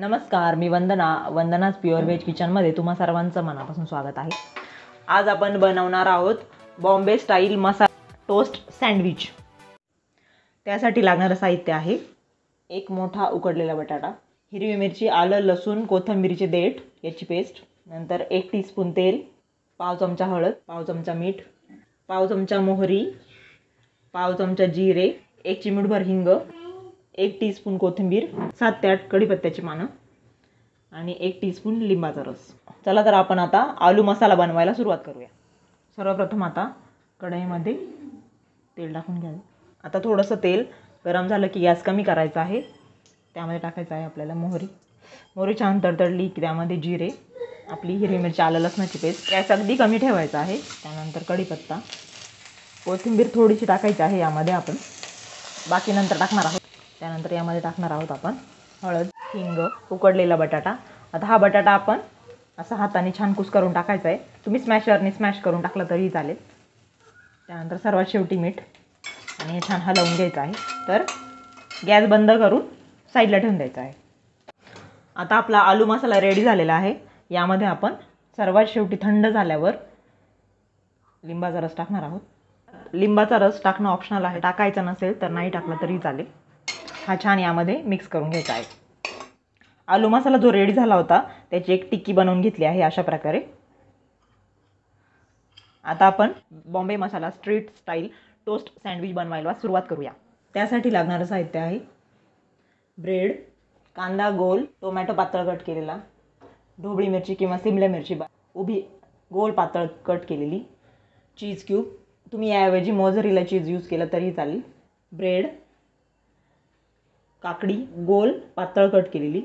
नमस्कार, मी वंदनाच pure veg किचनमध्ये तुम्हा सर्वांचं मनापासून स्वागत आहे। आज आपण बनवणार आहोत बॉम्बे स्टाईल मसाला टोस्ट सँडविच। त्यासाठी लागणारं साहित्य आहे एक मोठा उकडलेला बटाटा, हिरवी मिरची, आलं, लसूण, कोथिंबीरचे देठ याची पेस्ट, नंतर 1 टीस्पून तेल, पाव चमचा हळद, पाव चमचा मीठ, पाव चमचा मोहरी, पाव चमचा जिरे, 1 चिमूटभर हिंग, 1 टीस्पून कोथिंबीर, 7 ते 8 कढीपत्त्याची पानं आणि 1 टीस्पून लिंबाचा रस। चला तर आपण आता आलू मसाला बनवायला सुरुवात करूया। सर्वप्रथम आता कढईमध्ये तेल टाकून घ्यावे। आता थोडंसं तेल गरम झालं की गॅस कमी करायचा आहे। त्यामध्ये टाकायचं आहे आपल्याला मोहरी छान तडतडली की त्यामध्ये जिरे, आपली हिरवी मिरची, आलं लसणाची पेस्ट, गॅस अगदी कमी ठेवायचा आहे। त्यानंतर कढीपत्ता, कोथिंबीर थोडीशी टाकायची आहे यामध्ये आपण, बाकी नंतर टाकणार आहोत। त्यानंतर यामध्ये टाकणार आहोत आपण हळद, हिंग, उकडलेला बटाटा। आता हा बटाटा आपण असा हाताने छान कुस्करून टाकायचा आहे। तुम्ही स्मॅशरने स्मॅश करून टाकला तरी चालेल। त्यानंतर सर्वात शेवटी मीठ आणि हे छान हलवून घ्यायचं आहे। तर गॅस बंद करून साईडला ठेवून द्यायचा आहे। आता आपला आलू मसाला रेडी झालेला आहे। यामध्ये आपण सर्वात शेवटी थंड झाल्यावर लिंबाचा रस टाकणार आहोत। लिंबाचा रस टाकणं ऑप्शनल आहे, टाकायचा नसेल तर नाही टाकला तरी चालेल। हा छान यामध्ये मिक्स करून घ्यायचा आहे। आलू मसाला जो रेडी झाला होता त्याची एक टिक्की बनवून घेतली आहे अशा प्रकारे। आता आपण बॉम्बे मसाला स्ट्रीट स्टाईल टोस्ट सँडविच बनवायला सुरुवात करूया। त्यासाठी लागणारं साहित्य आहे ब्रेड, कांदा गोल, टोमॅटो पातळ कट केलेला, ढोबळी मिरची किंवा सिमला मिरची उभी गोल पातळ कट केलेली, चीज क्यूब, तुम्ही याऐवजी मोझरेला चीज यूज केलं तरी चालेल, ब्रेड, काकडी गोल पातळ कट केलेली,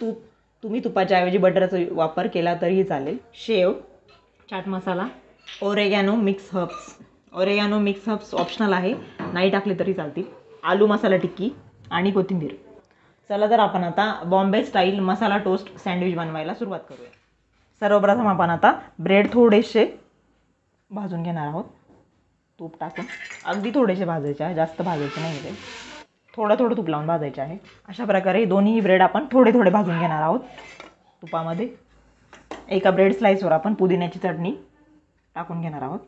तूप, तुम्ही तुपाच्या ऐवजी बटरचा वापर केला तरीही चालेल, शेव, chaat masala, oregano mix herbs optional आहे, नाही टाकले तरी चालतील, आलू मसाला टिक्की आणि कोथिंबीर। चला तर आपण आता बॉम्बे स्टाईल मसाला टोस्ट सँडविच बनवायला सुरुवात करूया। सर्वप्रथम आपण आता ब्रेड थोडेसे भाजून घेणार आहोत। तूप टाकून अगदी थोडेसे भाजायचे आहे, जास्त भाजायचे नाही ते, थोडं तूप लावून भाजायचे आहे। अशा प्रकारे दोन्ही ब्रेड आपण थोडे भाजून घेणार आहोत तुपामध्ये। एका ब्रेड स्लाइसवर आपण पुदिन्याची चटणी टाकून घेणार आहोत,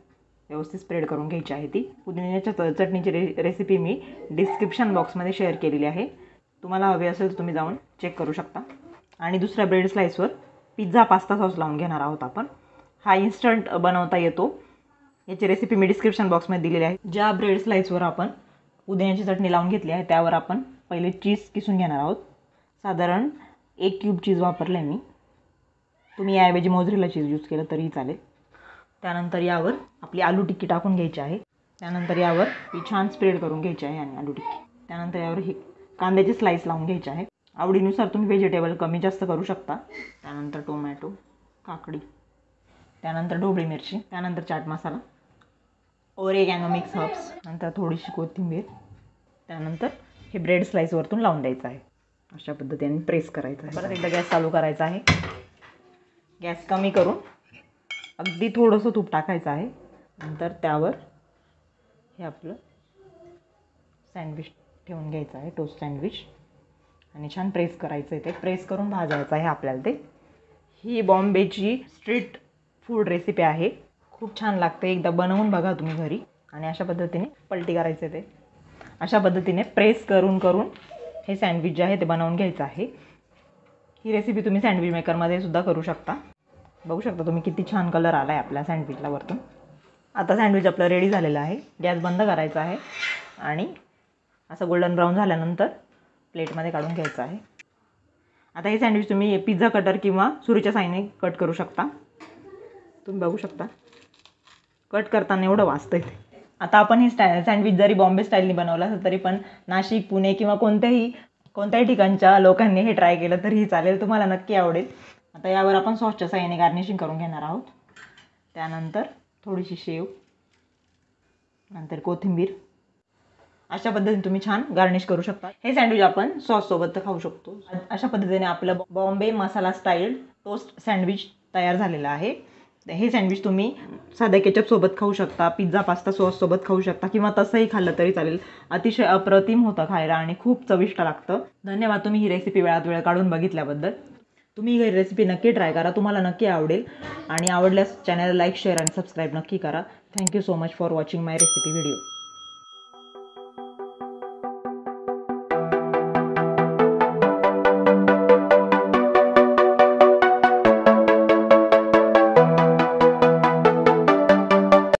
व्यवस्थित स्प्रेड करून घ्यायची आहे ती। पुदिन्याच्या चटणीची रेसिपी मी डिस्क्रिप्शन बॉक्समध्ये शेअर केलेली आहे, तुम्हाला हवे असेल तर तुम्ही जाऊन चेक करू शकता। आणि दुसऱ्या ब्रेड स्लाइसवर पिझ्झा पास्ता सॉस लावून घेणार आहोत आपण। हा इन्स्टंट बनवता येतो, याची रेसिपी मी डिस्क्रिप्शन बॉक्समध्ये दिलेली आहे। ज्या ब्रेड स्लाइसवर आपण पुदिन्याची चटणी लावून घेतली आहे त्यावर आपण पहिले चीज किसून घेणार आहोत। साधारण 1 क्यूब चीज वापरले मी, तुम्ही याऐवजी मोझरेला चीज यूज केलं तरीही चालेल। त्यानंतर यावर आपली आलू टिक्की टाकून घ्यायची आहे। त्यानंतर यावर ही छान स्प्रेड करून घ्यायची आहे आणि आलू टिक्की। त्यानंतर यावर ही कांद्याची स्लाइस लावून घ्यायची आहे, आवडीनुसार तुम्ही व्हेजिटेबल कमी जास्त करू शकता। त्यानंतर टोमॅटो, काकडी, त्यानंतर ढोबळी मिरची, त्यानंतर chaat masala, oregano mix herbs, नंतर थोडीशी कोथिंबीर, त्यानंतर हे ब्रेड स्लाइस वरतून लावून द्यायचं आहे। अशा पद्धतीने प्रेस करायचं आहे। परत एकदा गॅस चालू करायचा आहे, गॅस कमी करून अगदी थोडंसं तूप टाकायचं आहे। नंतर त्यावर हे आपलं सँडविच ठेवून घ्यायचं आहे, टोस्ट सँडविच, आणि छान प्रेस करायचं आहे। ते प्रेस करून भाजायचं आहे आपल्याला ते। ही बॉम्बेची स्ट्रीट फूड रेसिपी आहे, खूप छान लागते, एकदा बनवून बघा तुम्ही घरी। आणि अशा पद्धतीने पलटी करायचे ते, अशा पद्धतीने प्रेस करून हे सँडविच जे आहे ते बनवून घ्यायचं आहे। ही रेसिपी तुम्ही सँडविच मेकरमध्ये सुद्धा करू शकता। बघू शकता तुम्ही किती छान कलर आला आहे आपल्या सँडविचला वरतून। आता सँडविच आपलं रेडी झालेलं आहे, गॅस बंद करायचा आहे आणि असं गोल्डन ब्राऊन झाल्यानंतर प्लेटमध्ये काढून घ्यायचं आहे। आता हे सँडविच तुम्ही पिझ्झा कटर किंवा सुरीच्या साहाय्याने कट करू शकता, तुम्ही बघू शकता कट करताना एवढं वाजतंय ते। आता आपण हे सँडविच जरी बॉम्बे स्टाईलने बनवलं असेल तरी पण नाशिक, पुणे किंवा कोणत्याही ठिकाणच्या लोकांनी हे ट्राय केलं तरीही चालेल, तुम्हाला नक्की आवडेल। आता यावर आपण सॉसच्या साहाय्याने गार्निशिंग करून घेणार आहोत। त्यानंतर थोडीशी शेव, नंतर कोथिंबीर, अशा पद्धतीने तुम्ही छान गार्निश करू शकता। हे सँडविच आपण सॉससोबत खाऊ शकतो। अशा पद्धतीने आपलं बॉम्बे मसाला स्टाईल टोस्ट सँडविच तयार झालेलं आहे। हे सँडविच तुम्ही साध्या केचपसोबत खाऊ शकता, पिझ्झा पास्ता सॉससोबत खाऊ शकता किंवा तसंही खाल्लं तरी चालेल. अतिशय अप्रतिम होतं खायला आणि खूप चविष्ट लागतं. धन्यवाद तुम्ही ही रेसिपी वेळात वेळ काढून बघितल्याबद्दल. तुम्ही ही रेसिपी नक्की ट्राय करा, तुम्हाला नक्की आवडेल. आणि आवडल्यास चॅनलला लाईक, शेअर आणि सबस्क्राईब नक्की करा. Thank you so much for watching my recipe video.